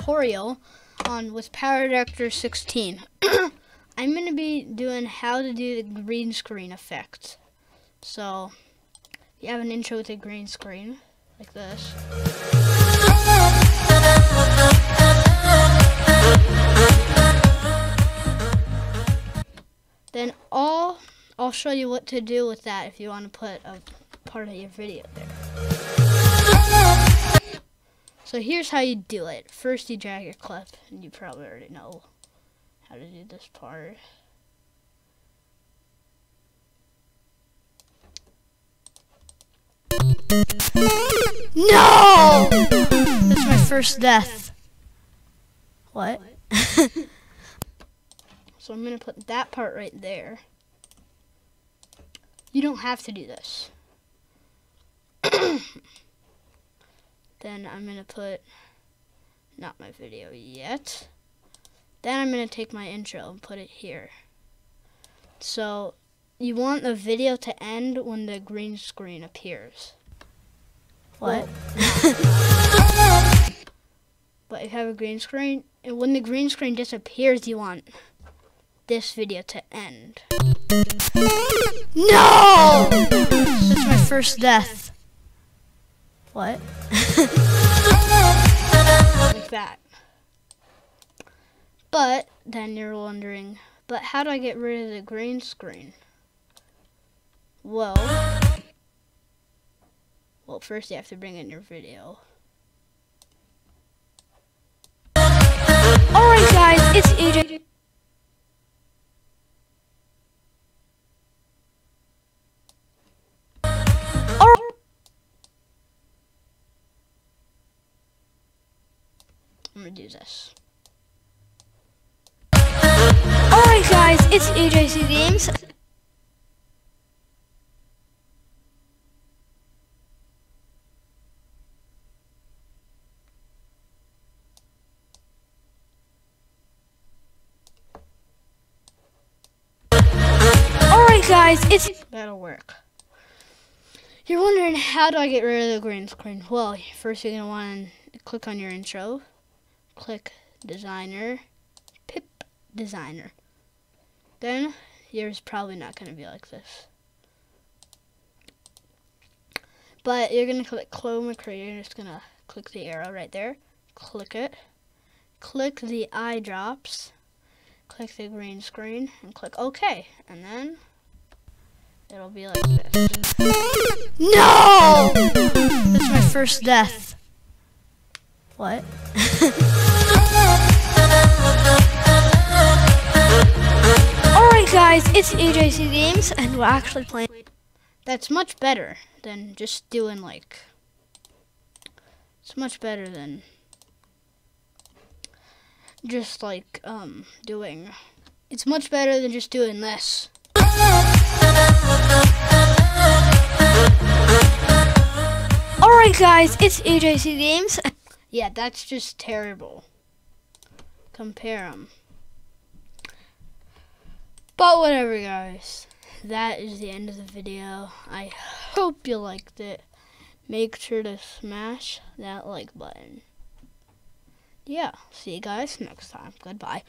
tutorial with Powerdirector 16. I'm going to be doing how to do the green screen effect. So, you have an intro with a green screen, like this. Then I'll show you what to do with that if you want to put a part of your video there. So here's how you do it. First you drag your clip, and you probably already know how to do this part. No! That's my first death. What? So I'm going to put that part right there. You don't have to do this. Then I'm going to put, not my video yet. Then I'm going to take my intro and put it here. So you want the video to end when the green screen appears. What? But if you have a green screen, and when the green screen disappears, you want this video to end. No! That's my first death. What? Like that. But then you're wondering, but how do I get rid of the green screen? Well, first you have to bring in your video. Alright guys, it's AJ. I'm gonna do this. Alright guys, it's AJC Games. Alright guys, that'll work. You're wondering, how do I get rid of the green screen? Well, first you're gonna want to click on your intro. Click designer, pip designer. Then yours probably not going to be like this. But you're going to click chroma creator. You're just going to click the arrow right there. Click it. Click the eye drops. Click the green screen and click OK. And then it'll be like this. No! That's my first death. What? Alright guys, it's AJC Games, and we're actually playing. That's much better than just doing like, it's much better than just like doing, it's much better than just doing this. Alright guys, it's AJC Games. Yeah, that's just terrible. Compare them. But whatever guys, that is the end of the video. I hope you liked it. Make sure to smash that like button. Yeah, see you guys next time. Goodbye.